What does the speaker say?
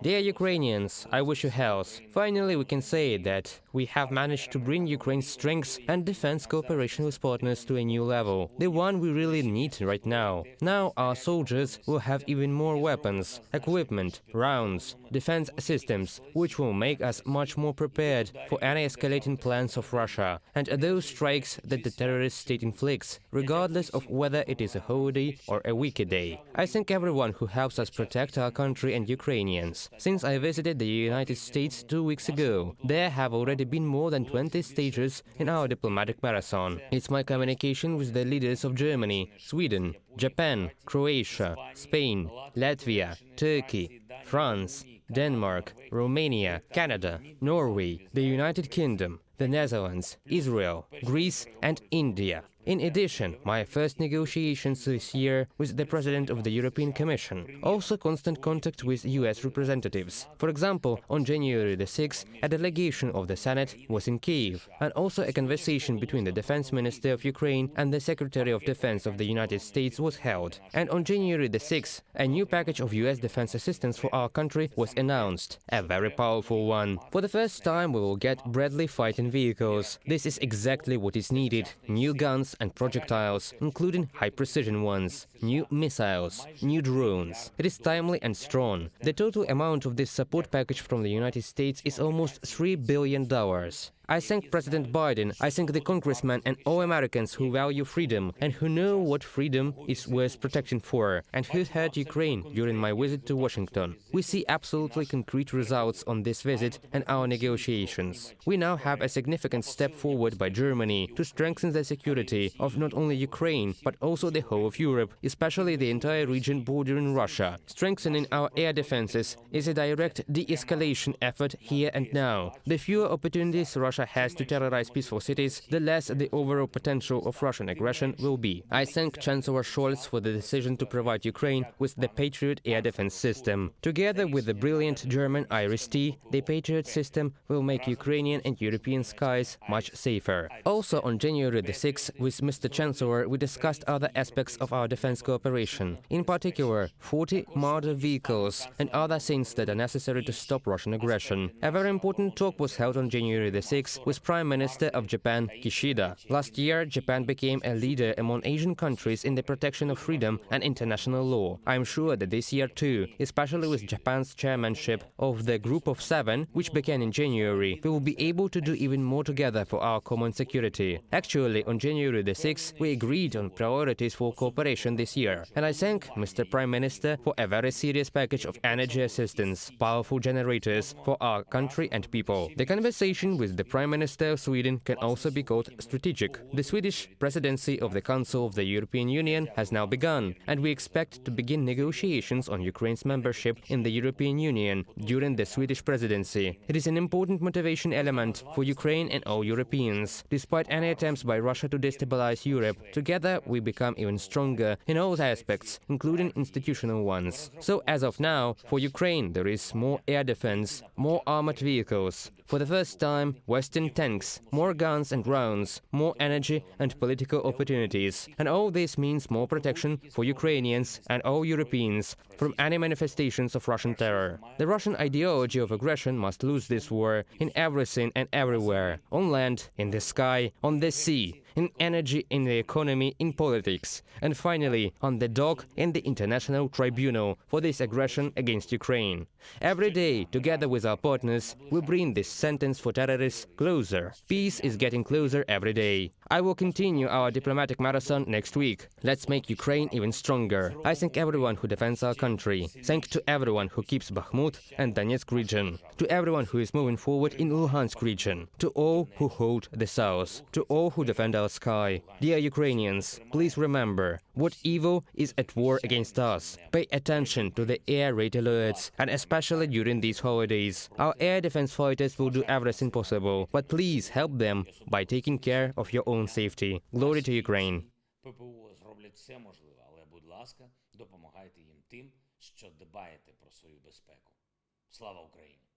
Dear Ukrainians, I wish you health. Finally, we can say that we have managed to bring Ukraine's strengths and defense cooperation with partners to a new level, the one we really need right now. Now our soldiers will have even more weapons, equipment, rounds, defense systems, which will make us much more prepared for any escalating plans of Russia and those strikes that the terrorist state inflicts, regardless of whether it is a holiday or a weekday. I thank everyone who helps us protect our country and Ukrainians. Since I visited the United States 2 weeks ago, there have already been more than 20 stages in our diplomatic marathon. It's my communication with the leaders of Germany, Sweden, Japan, Croatia, Spain, Latvia, Turkey, France, Denmark, Romania, Canada, Norway, the United Kingdom, the Netherlands, Israel, Greece and India. In addition, my first negotiations this year with the President of the European Commission. Also constant contact with US representatives. For example, on January the 6th, a delegation of the Senate was in Kyiv, and also a conversation between the Defense Minister of Ukraine and the Secretary of Defense of the United States was held. And on January the 6th, a new package of US defense assistance for our country was announced. A very powerful one. For the first time, we will get Bradley fighting vehicles. This is exactly what is needed. New guns and projectiles, including high-precision ones, new missiles, new drones. It is timely and strong. The total amount of this support package from the United States is almost $3 billion. I thank President Biden, I thank the congressmen and all Americans who value freedom and who know what freedom is worth protecting for, and who heard Ukraine during my visit to Washington. We see absolutely concrete results on this visit and our negotiations. We now have a significant step forward by Germany to strengthen the security of not only Ukraine, but also the whole of Europe, especially the entire region bordering Russia. Strengthening our air defenses is a direct de-escalation effort here and now. The fewer opportunities Russia has to terrorize peaceful cities, the less the overall potential of Russian aggression will be. I thank Chancellor Scholz for the decision to provide Ukraine with the Patriot air defense system. Together with the brilliant German IRIS-T, the Patriot system will make Ukrainian and European skies much safer. Also on January the 6th, with Mr. Chancellor, we discussed other aspects of our defense cooperation. In particular, 40 Marder vehicles and other things that are necessary to stop Russian aggression. A very important talk was held on January the 6th with Prime Minister of Japan, Kishida. Last year, Japan became a leader among Asian countries in the protection of freedom and international law. I am sure that this year too, especially with Japan's chairmanship of the Group of Seven, which began in January, we will be able to do even more together for our common security. Actually, on January the 6th, we agreed on priorities for cooperation this year. And I thank Mr. Prime Minister for a very serious package of energy assistance, powerful generators for our country and people. The conversation with the Prime Minister of Sweden can also be called strategic. The Swedish presidency of the Council of the European Union has now begun, and we expect to begin negotiations on Ukraine's membership in the European Union during the Swedish presidency. It is an important motivation element for Ukraine and all Europeans. Despite any attempts by Russia to destabilize Europe, together we become even stronger in all aspects, including institutional ones. So as of now, for Ukraine there is more air defense, more armored vehicles. For the first time, Western tanks, more guns and rounds, more energy and political opportunities. And all this means more protection for Ukrainians and all Europeans from any manifestations of Russian terror. The Russian ideology of aggression must lose this war in everything and everywhere. On land, in the sky, on the sea, in energy, in the economy, in politics, and finally on the dock in the International Tribunal for this aggression against Ukraine. Every day, together with our partners, we bring this sentence for terrorists closer. Peace is getting closer every day. I will continue our diplomatic marathon next week. Let's make Ukraine even stronger. I thank everyone who defends our country. Thank to everyone who keeps Bakhmut and Donetsk region. To everyone who is moving forward in Luhansk region. To all who hold the south. To all who defend our sky. Dear Ukrainians, please remember, what evil is at war against us. Pay attention to the air raid alerts, and especially during these holidays. Our air defense fighters will do everything possible, but please help them by taking care of your own safety. Glory to Ukraine. ППО зроблять все можливе, але, будь ласка, допомагайте їм тим, що дбаєте про свою безпеку. Слава Україні!